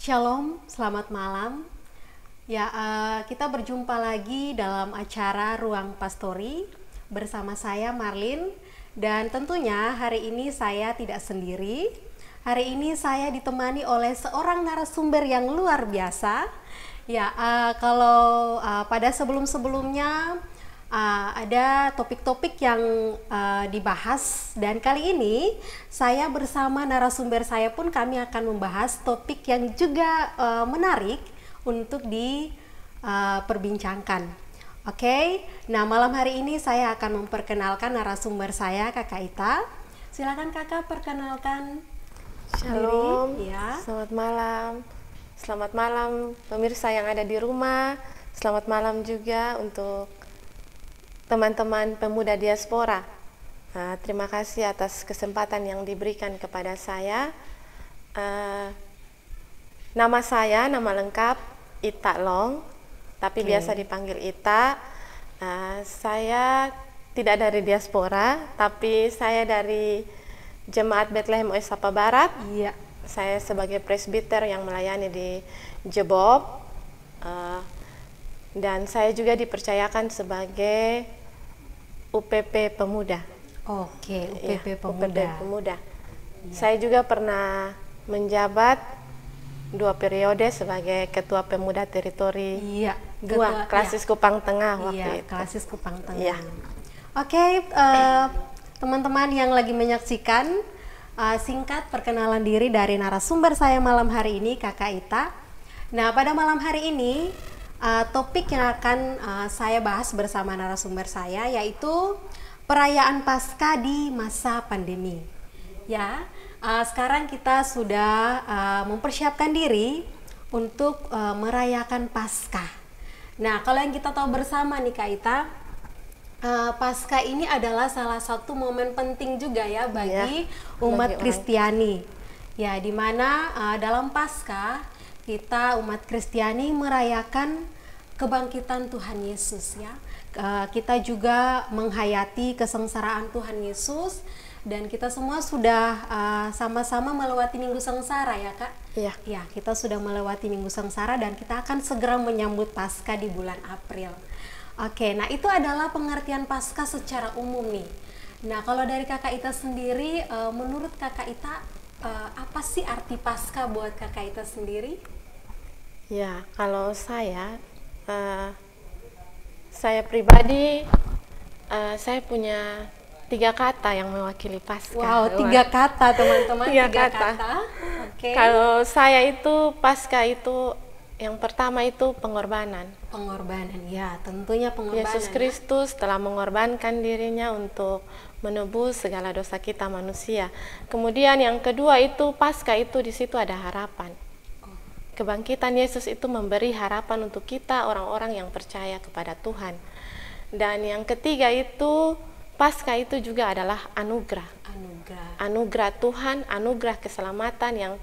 Shalom, selamat malam. Ya, kita berjumpa lagi dalam acara Ruang Pastori bersama saya Marlin, dan tentunya hari ini saya tidak sendiri. Hari ini saya ditemani oleh seorang narasumber yang luar biasa. Ya, kalau pada sebelum-sebelumnya ada topik-topik yang dibahas, dan kali ini saya bersama narasumber saya pun kami akan membahas topik yang juga menarik untuk diperbincangkan. Oke, nah malam hari ini saya akan memperkenalkan narasumber saya, Kakak Ita. Silakan Kakak perkenalkan. Shalom, diri, ya. Selamat malam. Selamat malam pemirsa yang ada di rumah. Selamat malam juga untuk teman-teman pemuda diaspora. Terima kasih atas kesempatan yang diberikan kepada saya. Nama saya, nama lengkap Ita Long, tapi biasa dipanggil Ita. Saya tidak dari diaspora, tapi saya dari Jemaat Bethlehem Oesapa Barat. Iya. Saya sebagai presbiter yang melayani di Jebob, dan saya juga dipercayakan sebagai UPP Pemuda. Oke, UPP Ya, Pemuda. UPP Pemuda. Saya juga pernah menjabat 2 periode sebagai Ketua Pemuda Teritori Iya, 2 Klasis Kupang Tengah waktu itu. Klasis Kupang Tengah. Iya. Oke, teman-teman yang lagi menyaksikan, singkat perkenalan diri dari narasumber saya malam hari ini, Kakak Ita. Nah, pada malam hari ini topik yang akan saya bahas bersama narasumber saya yaitu perayaan Paskah di masa pandemi. Ya, sekarang kita sudah mempersiapkan diri untuk merayakan Paskah. Nah, kalau yang kita tahu bersama nih Kak Ita, Paskah ini adalah salah satu momen penting juga ya bagi umat Kristiani. Ya, di mana dalam Paskah kita umat Kristiani merayakan kebangkitan Tuhan Yesus ya. Kita juga menghayati kesengsaraan Tuhan Yesus, dan kita semua sudah sama-sama melewati Minggu Sengsara ya Kak. Iya. Ya, kita sudah melewati Minggu Sengsara dan kita akan segera menyambut Paskah di bulan April. Oke, nah itu adalah pengertian Paskah secara umum nih. Nah, kalau dari Kakak Ita sendiri, menurut Kakak Ita, apa sih arti Paskah buat Kakak Ita sendiri? Ya, kalau saya pribadi, saya punya 3 kata yang mewakili Paskah. Wow, 3 kata teman-teman. 3 3 kata. Oke. Kalau saya itu Paskah itu yang pertama itu pengorbanan. Pengorbanan, ya tentunya pengorbanan. Yesus Kristus telah mengorbankan dirinya untuk menebus segala dosa kita manusia. Kemudian yang kedua itu Paskah itu di situ ada harapan. Kebangkitan Yesus itu memberi harapan untuk kita orang-orang yang percaya kepada Tuhan. Dan yang ketiga itu Paskah itu juga adalah anugerah. Anugerah Tuhan, anugerah keselamatan yang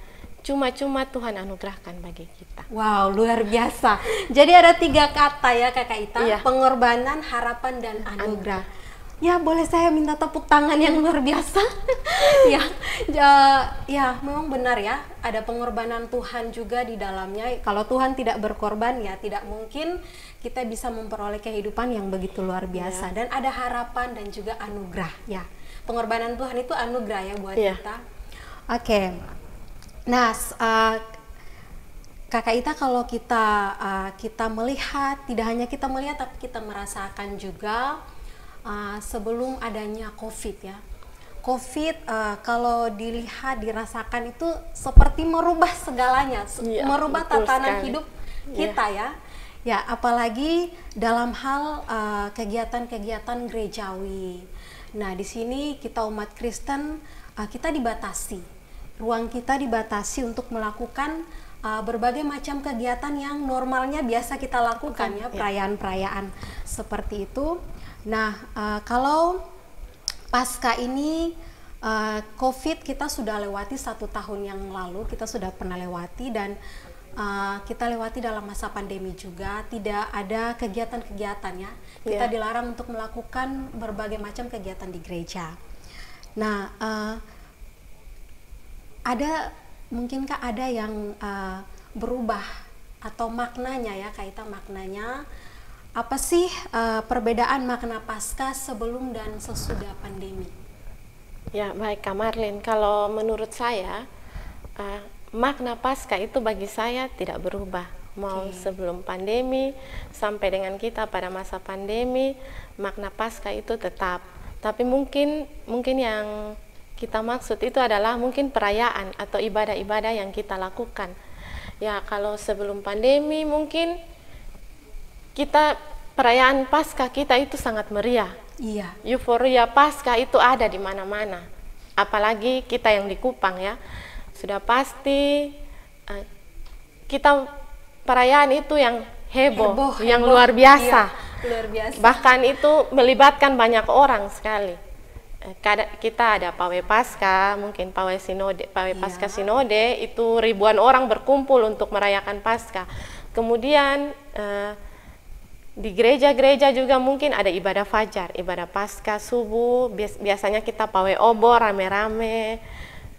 cuma-cuma Tuhan anugerahkan bagi kita. Wow, luar biasa. Jadi ada 3 kata ya Kakak Ita, Iya. Pengorbanan, harapan, dan anugerah. Ya, boleh saya minta tepuk tangan yang luar biasa? Ya, memang benar ya, ada pengorbanan Tuhan juga di dalamnya. Kalau Tuhan tidak berkorban, ya tidak mungkin kita bisa memperoleh kehidupan yang begitu luar biasa. Dan ada harapan dan juga anugerah ya. Pengorbanan Tuhan itu anugerah ya buat kita. Oke. Nah, Kakak Ita, kalau kita melihat, tidak hanya kita melihat tapi kita merasakan juga sebelum adanya COVID ya. COVID kalau dilihat, dirasakan itu seperti merubah segalanya, merubah tatanan hidup kita ya. Ya, apalagi dalam hal kegiatan-kegiatan gerejawi. Nah, di sini kita umat Kristen, kita dibatasi. Ruang kita dibatasi untuk melakukan berbagai macam kegiatan yang normalnya biasa kita lakukan ya, perayaan-perayaan seperti itu. Nah, kalau Paskah ini COVID kita sudah lewati 1 tahun yang lalu, kita sudah pernah lewati, dan kita lewati dalam masa pandemi juga. Tidak ada kegiatan-kegiatan ya, kita dilarang untuk melakukan berbagai macam kegiatan di gereja. Nah, mungkinkah ada yang berubah atau maknanya ya, Kak, maknanya apa sih perbedaan makna Paskah sebelum dan sesudah pandemi? Ya, baik Kak Marlin. Kalau menurut saya, makna Paskah itu bagi saya tidak berubah. Mau sebelum pandemi sampai dengan kita pada masa pandemi, makna Paskah itu tetap. Tapi mungkin yang kita maksud itu adalah mungkin perayaan atau ibadah-ibadah yang kita lakukan. Ya, kalau sebelum pandemi mungkin kita perayaan Paskah kita itu sangat meriah. Iya. Euforia Paskah itu ada di mana-mana. Apalagi kita yang di Kupang ya. Sudah pasti kita perayaan itu yang heboh, yang luar biasa. Iya, luar biasa. Bahkan itu melibatkan banyak orang sekali. Kita ada pawai Paskah, mungkin pawai Paskah Sinode, itu ribuan orang berkumpul untuk merayakan Paskah. Kemudian di gereja-gereja juga mungkin ada ibadah fajar, ibadah Paskah subuh, biasanya kita pawai obor rame-rame.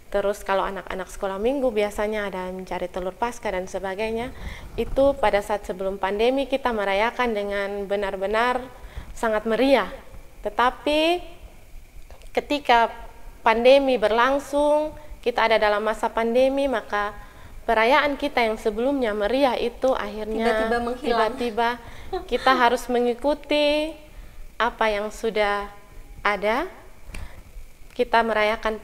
Terus kalau anak-anak sekolah minggu biasanya ada mencari telur Paskah dan sebagainya. Itu pada saat sebelum pandemi kita merayakan dengan benar-benar sangat meriah. Tetapi ketika pandemi berlangsung, kita ada dalam masa pandemi, maka perayaan kita yang sebelumnya meriah itu akhirnya tiba-tiba kita harus mengikuti apa yang sudah ada. Kita merayakan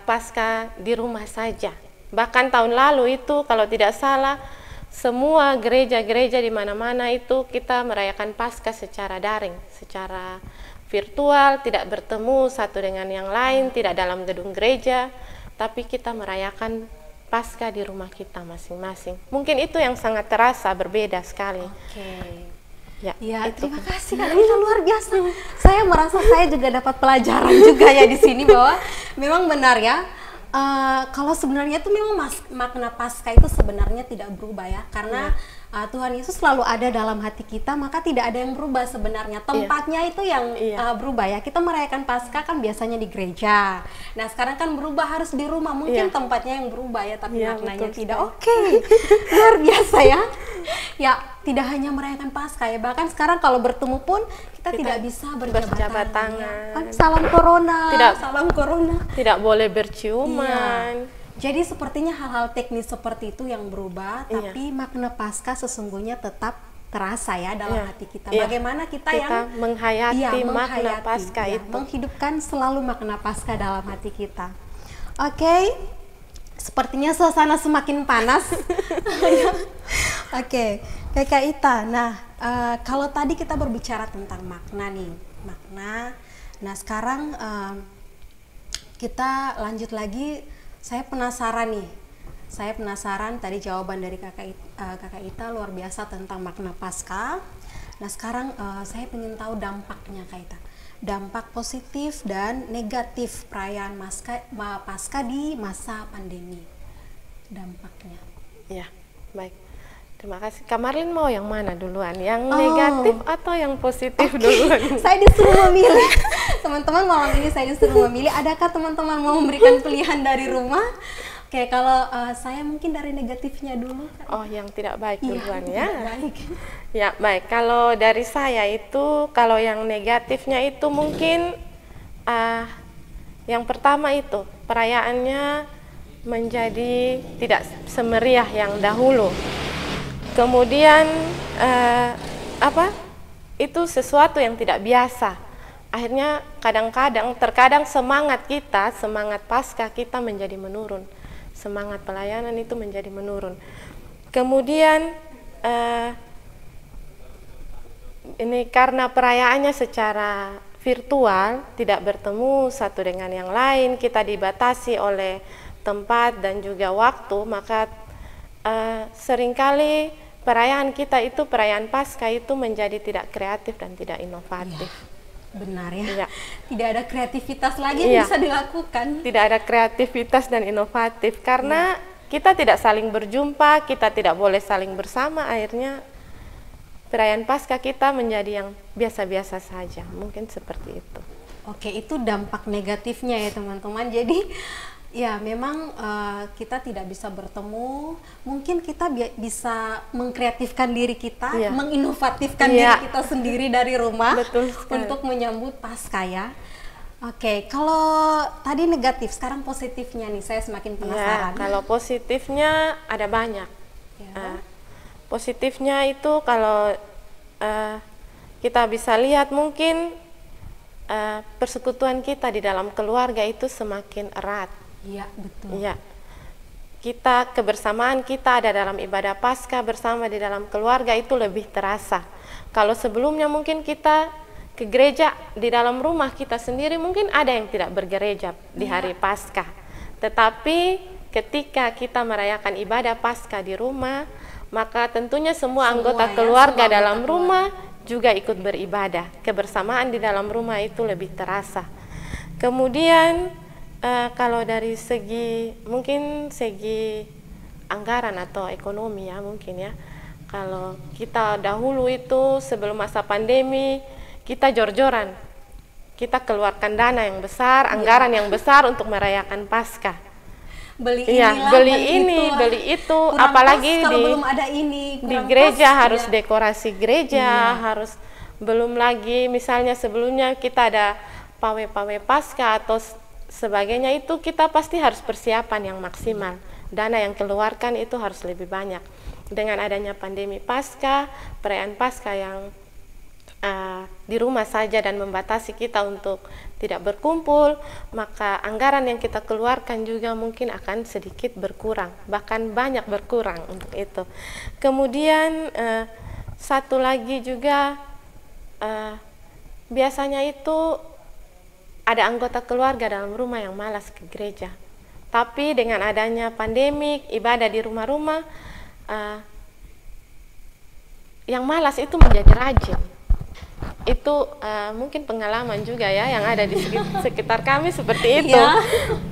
Paskah di rumah saja. Bahkan tahun lalu itu kalau tidak salah, semua gereja-gereja di mana-mana itu kita merayakan Paskah secara daring, secara virtual, tidak bertemu satu dengan yang lain, tidak dalam gedung gereja, tapi kita merayakan Paskah di rumah kita masing-masing. Mungkin itu yang sangat terasa berbeda sekali. Ya, terima kasih Kak Ita, luar biasa. Saya merasa saya juga dapat pelajaran juga ya di sini, bahwa memang benar ya. Kalau sebenarnya itu memang makna Paskah itu sebenarnya tidak berubah ya, karena Tuhan Yesus selalu ada dalam hati kita, maka tidak ada yang berubah sebenarnya. Tempatnya itu yang berubah ya. Kita merayakan Paskah kan biasanya di gereja. Nah sekarang kan berubah harus di rumah. Mungkin tempatnya yang berubah ya, tapi maknanya tidak. Luar biasa ya. Ya, tidak hanya merayakan Paskah ya, bahkan sekarang kalau bertemu pun kita tidak bisa berjabat tangan. Salam corona. Tidak boleh berciuman. Jadi sepertinya hal-hal teknis seperti itu yang berubah, tapi makna Paskah sesungguhnya tetap terasa ya dalam hati kita. Bagaimana kita yang menghayati makna Paskah itu, menghidupkan selalu makna Paskah dalam hati kita. Oke, sepertinya suasana semakin panas. Oke, Kak Ita. Nah, kalau tadi kita berbicara tentang makna nih, Nah, sekarang kita lanjut lagi. Saya penasaran tadi jawaban dari Kakak Ita luar biasa tentang makna Paskah. Nah sekarang saya ingin tahu dampaknya Kak Ita. Dampak positif dan negatif perayaan Paskah di masa pandemi. Dampaknya. Ya, baik. Terima kasih. Kak Marlin mau yang mana duluan? Yang negatif atau yang positif duluan? Saya disuruh memilih. Teman-teman, malam ini saya disuruh memilih. Adakah teman-teman mau memberikan pilihan dari rumah? Oke, kalau saya mungkin dari negatifnya dulu. Yang tidak baik duluan ya. Baik. Ya, baik. Kalau dari saya itu, kalau yang negatifnya itu mungkin yang pertama itu perayaannya menjadi tidak semeriah yang dahulu. Kemudian itu sesuatu yang tidak biasa. Akhirnya terkadang semangat Paskah kita menjadi menurun. Semangat pelayanan itu menjadi menurun. Kemudian ini karena perayaannya secara virtual, tidak bertemu satu dengan yang lain, kita dibatasi oleh tempat dan juga waktu, maka seringkali perayaan Paskah itu menjadi tidak kreatif dan tidak inovatif. Benar ya. Tidak ada kreativitas lagi yang bisa dilakukan. Tidak ada kreativitas dan inovatif karena kita tidak saling berjumpa, kita tidak boleh saling bersama, akhirnya perayaan Paskah kita menjadi yang biasa-biasa saja. Mungkin seperti itu. Oke, itu dampak negatifnya ya teman-teman. Jadi Ya, memang kita tidak bisa bertemu. Mungkin kita bisa mengkreatifkan diri kita, Iya. menginovatifkan Iya. diri kita sendiri dari rumah Betul sekali. untuk menyambut Paskah ya. Oke, kalau tadi negatif, sekarang positifnya nih, saya semakin penasaran. Ya, kalau positifnya ada banyak. Ya. Positifnya itu kalau kita bisa lihat mungkin persekutuan kita di dalam keluarga itu semakin erat. Iya, betul. Iya. Kebersamaan kita ada dalam ibadah Paskah bersama di dalam keluarga itu lebih terasa. Kalau sebelumnya mungkin kita ke gereja di dalam rumah kita sendiri, mungkin ada yang tidak bergereja di hari Paskah. Tetapi ketika kita merayakan ibadah Paskah di rumah, maka tentunya semua anggota keluarga dalam rumah juga ikut beribadah. Kebersamaan di dalam rumah itu lebih terasa. Kemudian kalau dari segi anggaran atau ekonomi ya mungkin ya, kalau kita dahulu itu sebelum masa pandemi kita jor-joran, kita keluarkan dana yang besar, anggaran yang besar untuk merayakan Paskah. Beli beli itu, apalagi belum ada ini, di gereja harus dekorasi gereja, harus belum lagi misalnya sebelumnya kita ada pawe-pawe Paskah atau sebagainya, itu kita pasti harus persiapan yang maksimal. Dana yang keluarkan itu harus lebih banyak. Dengan adanya pandemi Paskah, perayaan Paskah yang di rumah saja dan membatasi kita untuk tidak berkumpul, maka anggaran yang kita keluarkan juga mungkin akan sedikit berkurang, bahkan banyak berkurang untuk itu. Kemudian satu lagi juga biasanya itu ada anggota keluarga dalam rumah yang malas ke gereja. Tapi dengan adanya pandemi, ibadah di rumah-rumah, yang malas itu menjadi rajin. Itu mungkin pengalaman juga ya yang ada di sekitar kami seperti itu.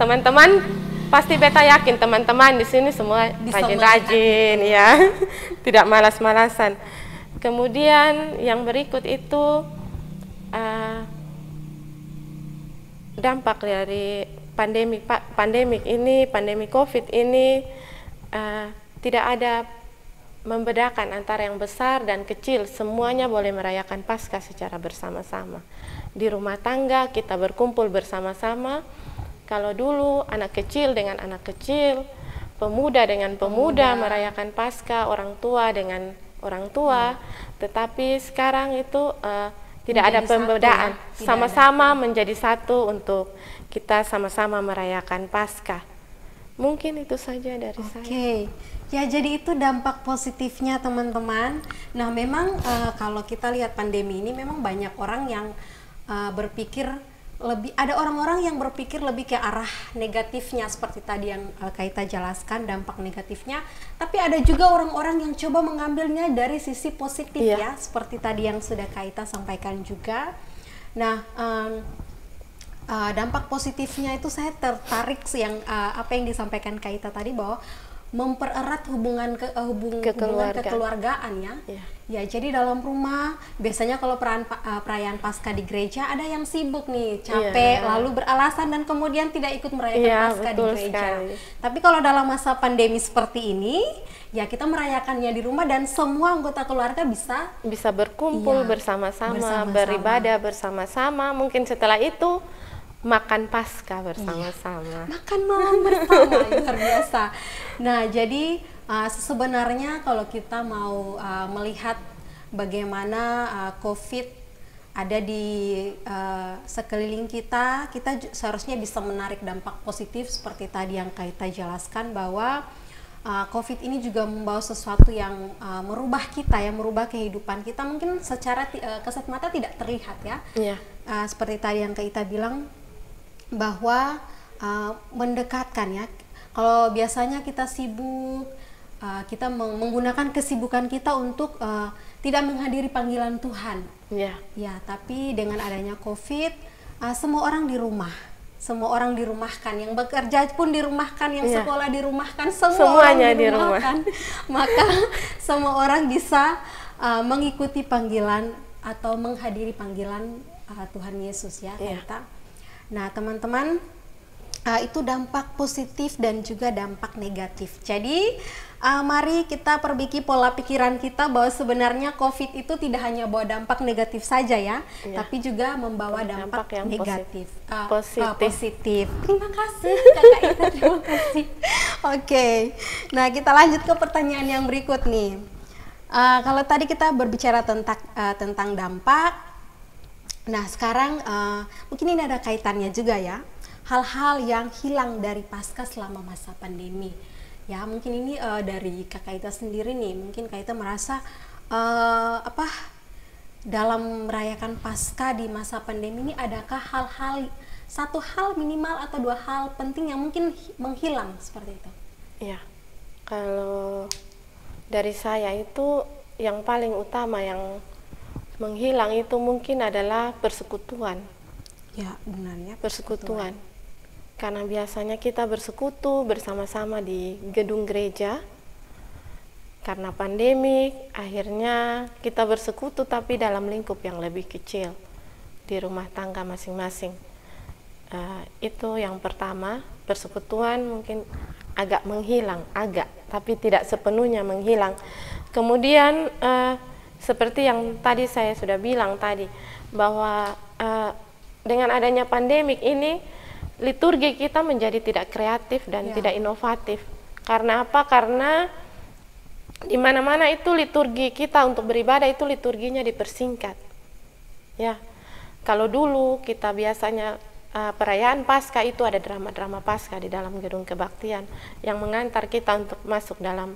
Teman-teman pasti beta yakin teman-teman di sini semua rajin-rajin ya, tidak malas-malasan. Kemudian yang berikut itu dampak dari pandemi COVID ini, tidak ada membedakan antara yang besar dan kecil, semuanya boleh merayakan Paskah secara bersama-sama. Di rumah tangga kita berkumpul bersama-sama. Kalau dulu anak kecil dengan anak kecil, pemuda dengan pemuda merayakan Paskah, orang tua dengan orang tua, tetapi sekarang itu tidak ada pembedaan, sama-sama menjadi satu untuk kita sama-sama merayakan Paskah. Mungkin itu saja dari saya. Oke, ya jadi itu dampak positifnya teman-teman. Nah memang kalau kita lihat pandemi ini memang banyak orang yang berpikir ada orang-orang yang berpikir lebih ke arah negatifnya seperti tadi yang Kaita jelaskan, dampak negatifnya. Tapi ada juga orang-orang yang coba mengambilnya dari sisi positif ya, seperti tadi yang sudah Kaita sampaikan juga. Nah dampak positifnya itu saya tertarik yang apa yang disampaikan Kaita tadi, bahwa mempererat hubungan kekeluargaan ya. Ya, jadi dalam rumah biasanya kalau perayaan Paskah di gereja ada yang sibuk nih, capek, lalu beralasan dan kemudian tidak ikut merayakan Paskah di gereja. Sekali. Tapi kalau dalam masa pandemi seperti ini, ya kita merayakannya di rumah dan semua anggota keluarga bisa berkumpul bersama-sama, beribadah bersama-sama. Mungkin setelah itu makan Paskah bersama-sama. Makan malam bersama, luar biasa. Nah, jadi sebenarnya kalau kita mau melihat bagaimana COVID ada di sekeliling kita, kita seharusnya bisa menarik dampak positif seperti tadi yang Kaita jelaskan, bahwa COVID ini juga membawa sesuatu yang merubah kita, yang merubah kehidupan kita. Mungkin secara kasat mata tidak terlihat ya. Seperti tadi yang Kaita bilang, bahwa mendekatkan ya. Kalau biasanya kita sibuk, kita menggunakan kesibukan kita untuk tidak menghadiri panggilan Tuhan. Ya, tapi dengan adanya COVID, semua orang di rumah, semua orang dirumahkan, yang bekerja pun dirumahkan, yang sekolah dirumahkan, semuanya dirumahkan. Maka semua orang bisa mengikuti panggilan atau menghadiri panggilan Tuhan Yesus ya, Kaita. Nah teman-teman, itu dampak positif dan juga dampak negatif. Jadi mari kita perbaiki pola pikiran kita bahwa sebenarnya COVID itu tidak hanya bawa dampak negatif saja ya, tapi juga membawa dampak yang negatif, positif. Terima kasih Kakak Ita, terima kasih. Oke, nah kita lanjut ke pertanyaan yang berikut nih. Kalau tadi kita berbicara tentang dampak, nah sekarang mungkin ini ada kaitannya juga ya. Hal-hal yang hilang dari pasca selama masa pandemi. Ya, mungkin ini dari Kakak Ita sendiri nih, mungkin Kak Ita merasa dalam merayakan pasca di masa pandemi ini adakah satu hal minimal atau dua hal penting yang mungkin menghilang seperti itu? Iya, kalau dari saya itu yang paling utama yang menghilang itu mungkin adalah persekutuan. Ya, benar ya. Persekutuan. Karena biasanya kita bersekutu bersama-sama di gedung gereja. Karena pandemi, akhirnya kita bersekutu tapi dalam lingkup yang lebih kecil di rumah tangga masing-masing. Itu yang pertama, persekutuan mungkin agak menghilang, tapi tidak sepenuhnya menghilang. Kemudian seperti yang tadi saya sudah bilang tadi, bahwa dengan adanya pandemik ini, liturgi kita menjadi tidak kreatif dan tidak inovatif. Karena apa? Karena di mana-mana itu liturgi kita untuk beribadah itu liturginya dipersingkat. Ya, kalau dulu kita biasanya perayaan Paskah itu ada drama-drama Paskah di dalam gedung kebaktian yang mengantar kita untuk masuk dalam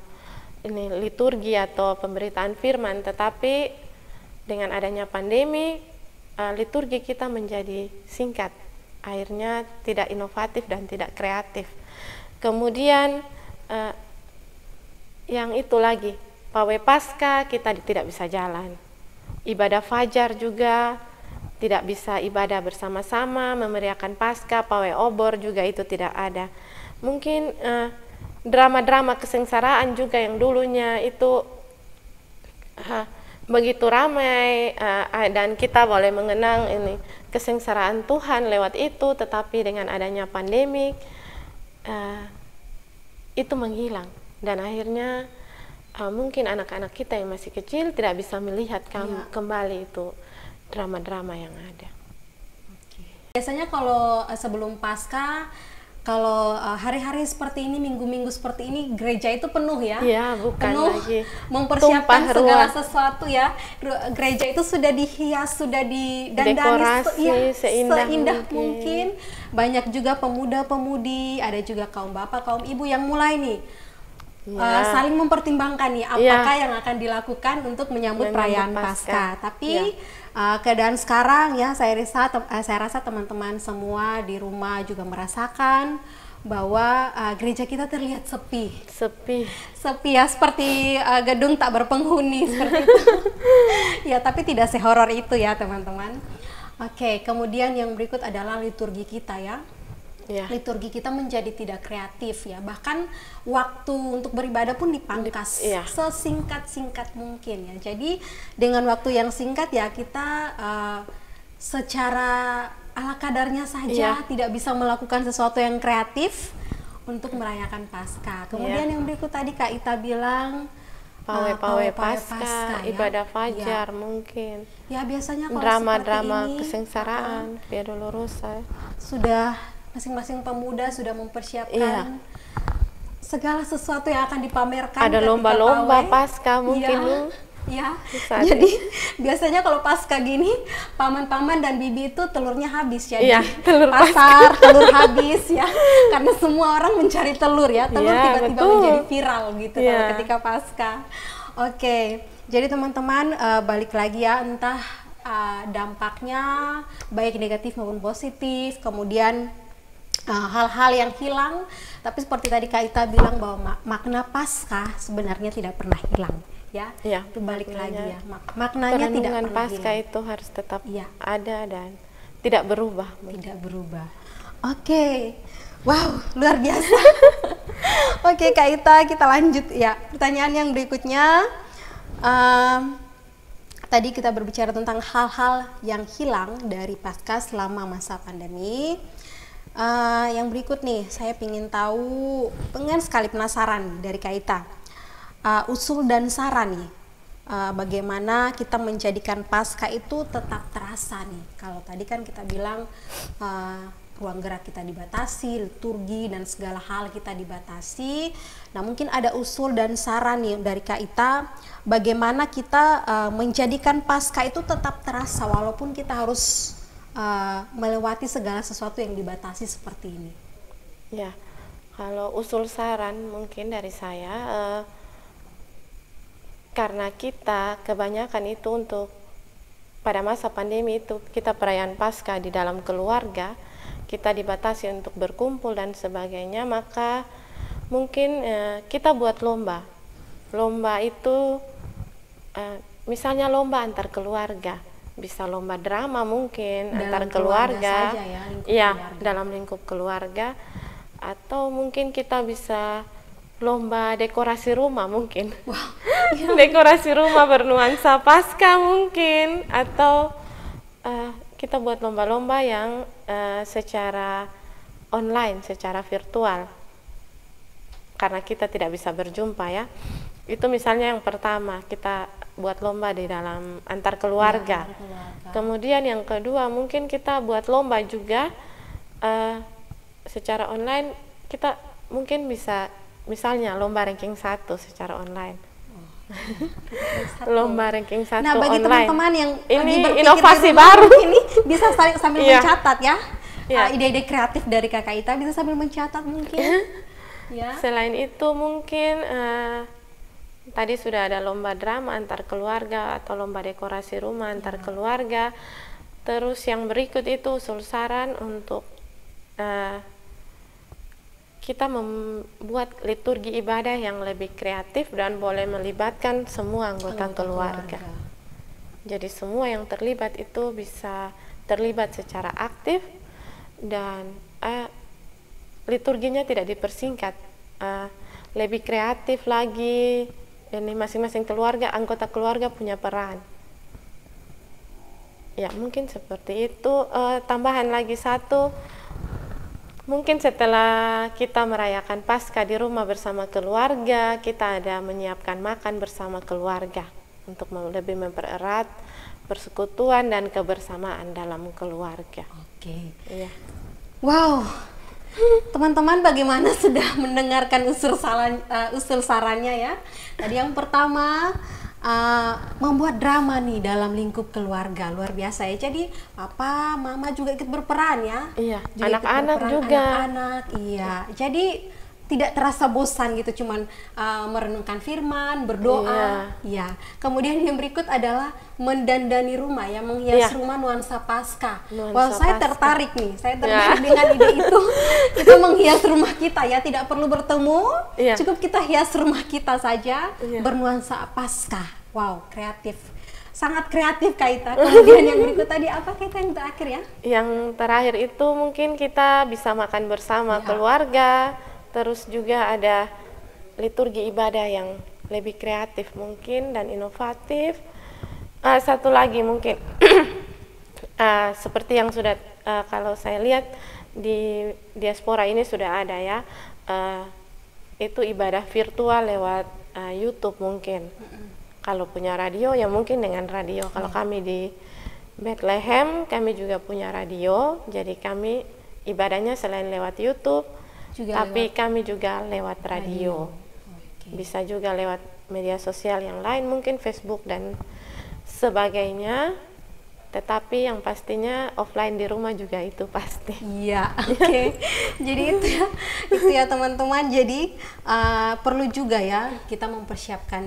ini liturgi atau pemberitaan firman. Tetapi dengan adanya pandemi, liturgi kita menjadi singkat. Akhirnya tidak inovatif dan tidak kreatif. Kemudian yang itu lagi, pawai Paskah kita tidak bisa jalan. Ibadah Fajar juga tidak bisa ibadah bersama-sama, memeriahkan Paskah, pawai obor juga itu tidak ada. Mungkin drama-drama kesengsaraan juga yang dulunya itu begitu ramai dan kita boleh mengenang ini kesengsaraan Tuhan lewat itu, tetapi dengan adanya pandemi itu menghilang dan akhirnya mungkin anak-anak kita yang masih kecil tidak bisa melihat kembali itu drama-drama yang ada. Biasanya kalau sebelum Paskah, kalau hari-hari seperti ini, minggu-minggu seperti ini, gereja itu penuh ya? Iya, bukan penuh, lagi mempersiapkan segala sesuatu ya. Gereja itu sudah dihias, sudah didandani seindah mungkin. Banyak juga pemuda-pemudi, ada juga kaum bapak, kaum ibu yang mulai nih saling mempertimbangkan nih apakah yang akan dilakukan untuk menyambut perayaan Paskah. Tapi keadaan sekarang ya saya rasa teman-teman semua di rumah juga merasakan bahwa gereja kita terlihat sepi ya, seperti gedung tak berpenghuni seperti itu. Ya, tapi tidak sehoror itu ya teman-teman. Oke, kemudian yang berikut adalah liturgi kita ya. Liturgi kita menjadi tidak kreatif ya, bahkan waktu untuk beribadah pun dipangkas sesingkat-singkat mungkin ya. Jadi dengan waktu yang singkat ya kita secara ala kadarnya saja tidak bisa melakukan sesuatu yang kreatif untuk merayakan Paskah. Kemudian yang berikut tadi Kak Ita bilang pawai Paskah, ibadah Fajar mungkin. Ya biasanya kalau drama-drama kesengsaraan, Via Dolorosa. Sudah masing-masing pemuda sudah mempersiapkan segala sesuatu yang akan dipamerkan. Ada lomba-lomba Paskah mungkin. Jadi biasanya kalau Paskah gini, paman-paman dan bibi itu telurnya habis ya. Telur pasar, telur habis ya. Karena semua orang mencari telur ya. Telur tiba-tiba menjadi viral gitu kalau ketika Paskah. Oke, jadi teman-teman balik lagi ya, entah dampaknya baik negatif maupun positif, kemudian hal-hal yang hilang, tapi seperti tadi Kak Ita bilang bahwa makna Paskah sebenarnya tidak pernah hilang ya. Itu balik lagi ya, maknanya tidak pernah Paskah hilang. itu harus tetap ada dan tidak berubah. Oke. Wow, luar biasa. Oke Kak Ita, kita lanjut ya. Pertanyaan yang berikutnya, tadi kita berbicara tentang hal-hal yang hilang dari Paskah selama masa pandemi. Yang berikut nih, saya pengen sekali penasaran dari Kak Ita. Usul dan saran nih, bagaimana kita menjadikan Paskah itu tetap terasa nih. Kalau tadi kan kita bilang ruang gerak kita dibatasi, liturgi dan segala hal kita dibatasi. Nah, mungkin ada usul dan saran nih dari Kak Ita, bagaimana kita menjadikan Paskah itu tetap terasa walaupun kita harus melewati segala sesuatu yang dibatasi seperti ini. Ya, kalau usul saran mungkin dari saya, karena kita kebanyakan itu untuk pada masa pandemi itu kita perayaan Paskah di dalam keluarga, kita dibatasi untuk berkumpul dan sebagainya, maka mungkin kita buat lomba. Lomba itu misalnya lomba antar keluarga, bisa lomba drama mungkin dalam antar keluarga saja ya, dalam lingkup keluarga, atau mungkin kita bisa lomba dekorasi rumah mungkin. Wow, ya. Dekorasi rumah bernuansa Paskah mungkin, atau kita buat lomba-lomba yang secara online, secara virtual, karena kita tidak bisa berjumpa ya. Itu misalnya yang pertama, kita buat lomba di dalam antar keluarga. Kemudian yang kedua, mungkin kita buat lomba juga secara online. Kita mungkin bisa misalnya lomba ranking 1 secara online. Lomba ranking 1 nah, bagi online. Teman-teman yang ini inovasi baru ini bisa sambil mencatat ya. Ide-ide kreatif dari Kakak Ita bisa sambil mencatat mungkin. Ya. Selain itu mungkin tadi sudah ada lomba drama antar keluarga atau lomba dekorasi rumah antar keluarga. Terus yang berikut itu usul saran untuk kita membuat liturgi ibadah yang lebih kreatif dan boleh melibatkan semua anggota keluarga. Jadi semua yang terlibat itu bisa terlibat secara aktif dan liturginya tidak dipersingkat, lebih kreatif lagi. Ini masing-masing keluarga, anggota keluarga punya peran. Ya, mungkin seperti itu. Tambahan lagi satu, mungkin setelah kita merayakan Paskah di rumah bersama keluarga, kita ada menyiapkan makan bersama keluarga untuk lebih mempererat persekutuan dan kebersamaan dalam keluarga. Oke. Iya. Wow. Teman-teman bagaimana sudah mendengarkan usul sarannya ya. Tadi yang pertama membuat drama nih dalam lingkup keluarga, luar biasa ya. Jadi papa, mama juga ikut berperan ya. Iya, anak-anak juga. Anak-anak, iya. Jadi tidak terasa bosan gitu, cuman merenungkan firman, berdoa. Iya. Kemudian yang berikut adalah mendandani rumah ya, menghias rumah nuansa Paskah. Wah, saya tertarik nih. Saya tertarik dengan ide itu. Kita menghias rumah kita ya, tidak perlu bertemu. Cukup kita hias rumah kita saja bernuansa Paskah. Wow, kreatif. Sangat kreatif Kak Ita. Kemudian yang berikut tadi apa Kak Ita yang terakhir ya? Yang terakhir itu mungkin kita bisa makan bersama keluarga. Terus juga ada liturgi ibadah yang lebih kreatif mungkin dan inovatif. Satu lagi mungkin seperti yang sudah kalau saya lihat di diaspora ini sudah ada ya, itu ibadah virtual lewat YouTube mungkin. Kalau punya radio ya mungkin dengan radio. Kalau kami di Bethlehem kami juga punya radio, jadi kami ibadahnya selain lewat YouTube tapi kami juga lewat radio. Bisa juga lewat media sosial yang lain, mungkin Facebook dan sebagainya. Tetapi yang pastinya offline di rumah juga itu pasti. Iya, oke. Jadi itu ya teman-teman. Jadi perlu juga ya kita mempersiapkan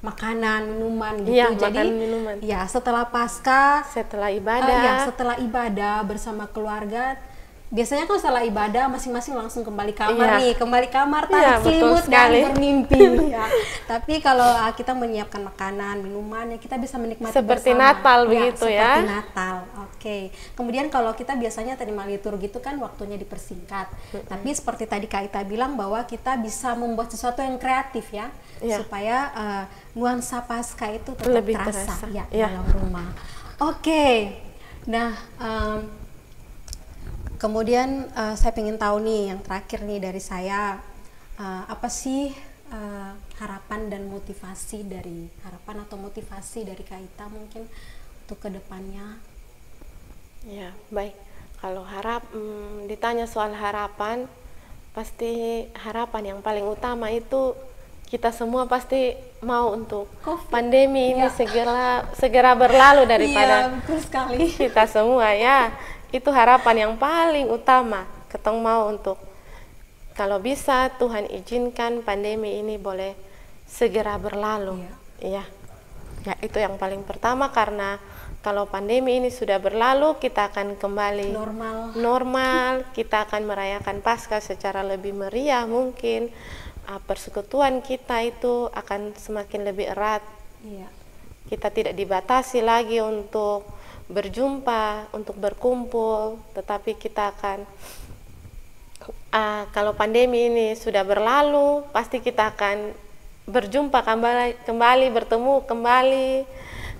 makanan, minuman gitu. Iya, jadi makan, minuman. Ya setelah Paskah, setelah ibadah, setelah ibadah bersama keluarga. Biasanya kalau setelah ibadah masing-masing langsung kembali kamar nih, kembali kamar tarik selimut dan bermimpi ya. Tapi kalau kita menyiapkan makanan, minuman ya kita bisa menikmati seperti bersama. Natal begitu ya. Seperti Natal. Oke. Kemudian kalau kita biasanya terima liturgi itu kan waktunya dipersingkat. Tapi seperti tadi Kak Ita bilang bahwa kita bisa membuat sesuatu yang kreatif ya, supaya nuansa Paskah itu tetap lebih terasa ya dalam rumah. Oke. Nah, Kemudian saya ingin tahu nih yang terakhir nih dari saya, apa sih harapan dan motivasi dari Kak Ita mungkin untuk kedepannya? Ya, baik. Kalau ditanya soal harapan, pasti harapan yang paling utama itu kita semua pasti mau untuk COVID. Pandemi ini segera berlalu daripada betul sekali. kita semua ya. Itu harapan yang paling utama. Ketong mau untuk kalau bisa Tuhan izinkan pandemi ini boleh segera berlalu. Ya, itu yang paling pertama, karena kalau pandemi ini sudah berlalu, kita akan kembali normal. Kita akan merayakan Paskah secara lebih meriah mungkin. Persekutuan kita itu akan semakin lebih erat. Kita tidak dibatasi lagi untuk berjumpa, untuk berkumpul, tetapi kita akan kalau pandemi ini sudah berlalu, pasti kita akan berjumpa kembali, bertemu kembali,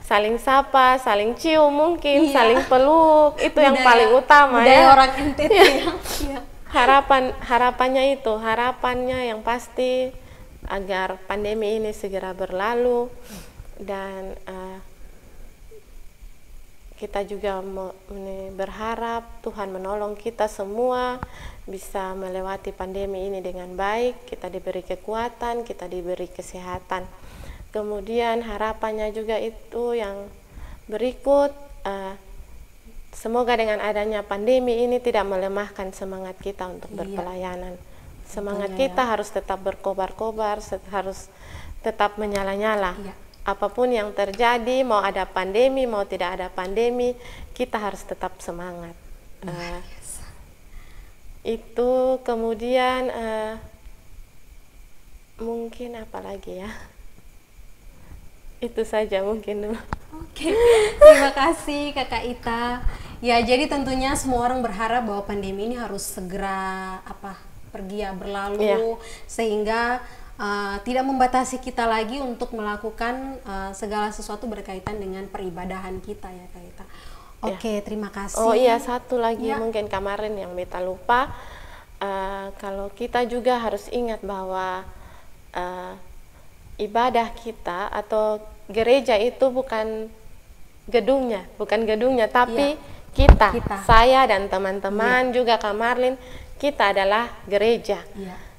saling sapa, saling cium mungkin, saling peluk. Itu yang paling utama ya. Orang NTT ya. Harapannya yang pasti agar pandemi ini segera berlalu, dan kita juga berharap Tuhan menolong kita semua bisa melewati pandemi ini dengan baik. Kita diberi kekuatan, kita diberi kesehatan. Kemudian harapannya juga itu yang berikut, semoga dengan adanya pandemi ini tidak melemahkan semangat kita untuk berpelayanan. Semangat kita harus tetap berkobar-kobar, harus tetap menyala-nyala. Apapun yang terjadi, mau ada pandemi, mau tidak ada pandemi, kita harus tetap semangat. Itu kemudian mungkin apa lagi ya? Itu saja mungkin dulu. Oke, terima kasih Kakak Ita. Ya, jadi tentunya semua orang berharap bahwa pandemi ini harus segera pergi berlalu, sehingga tidak membatasi kita lagi untuk melakukan segala sesuatu berkaitan dengan peribadahan kita ya Kak Ita. Oke, terima kasih. Oh iya, satu lagi mungkin kemarin yang beta lupa, kalau kita juga harus ingat bahwa ibadah kita atau gereja itu bukan gedungnya, tapi kita, saya dan teman-teman juga Kak Marlin, kita adalah gereja.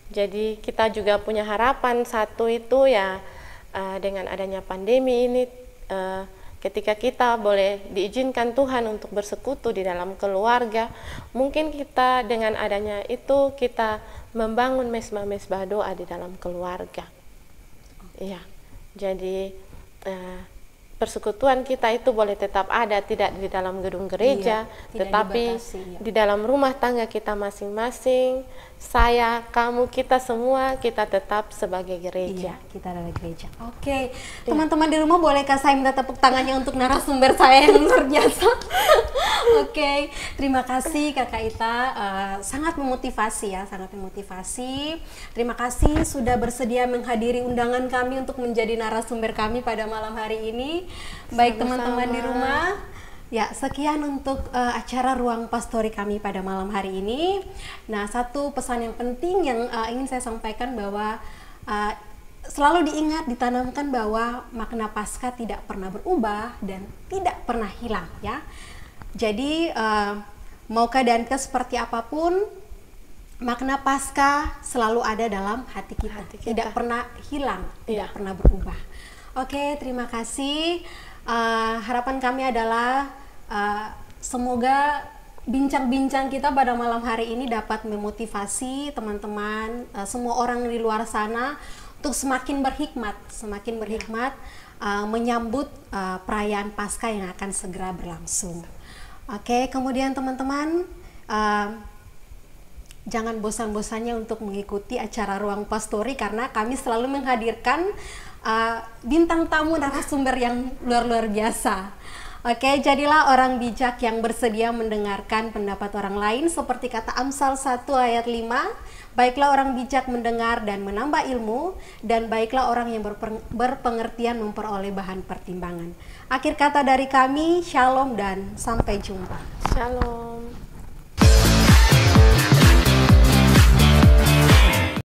Jadi kita juga punya harapan satu itu ya, dengan adanya pandemi ini, ketika kita boleh diizinkan Tuhan untuk bersekutu di dalam keluarga, mungkin kita dengan adanya itu kita membangun mesbah-mesbah doa di dalam keluarga. Jadi persekutuan kita itu boleh tetap ada, tidak di dalam gedung gereja, tetapi di dalam rumah tangga kita masing-masing, saya, kamu, kita semua, kita tetap sebagai gereja. Kita adalah gereja. Oke, teman-teman di rumah, bolehkah saya minta tepuk tangannya untuk narasumber saya yang luar biasa? Oke, terima kasih Kakak Ita, sangat memotivasi ya, sangat memotivasi. Terima kasih sudah bersedia menghadiri undangan kami untuk menjadi narasumber kami pada malam hari ini. Baik teman-teman di rumah, ya sekian untuk acara Ruang Pastori kami pada malam hari ini. Nah, satu pesan yang penting yang ingin saya sampaikan bahwa selalu diingat, ditanamkan bahwa makna Paskah tidak pernah berubah dan tidak pernah hilang ya. Jadi mau keadaan kita seperti apapun, makna Paskah selalu ada dalam hati kita. Tidak pernah hilang, tidak pernah berubah. Oke, terima kasih. Harapan kami adalah semoga bincang-bincang kita pada malam hari ini dapat memotivasi teman-teman, semua orang di luar sana untuk semakin berhikmat menyambut perayaan Paskah yang akan segera berlangsung. Oke, kemudian teman-teman, jangan bosan-bosannya untuk mengikuti acara Ruang Pastori, karena kami selalu menghadirkan bintang tamu narasumber yang luar biasa. Oke, jadilah orang bijak yang bersedia mendengarkan pendapat orang lain, seperti kata Amsal 1 ayat 5. Baiklah orang bijak mendengar dan menambah ilmu, dan baiklah orang yang berpengertian memperoleh bahan pertimbangan. Akhir kata dari kami, shalom dan sampai jumpa. Shalom.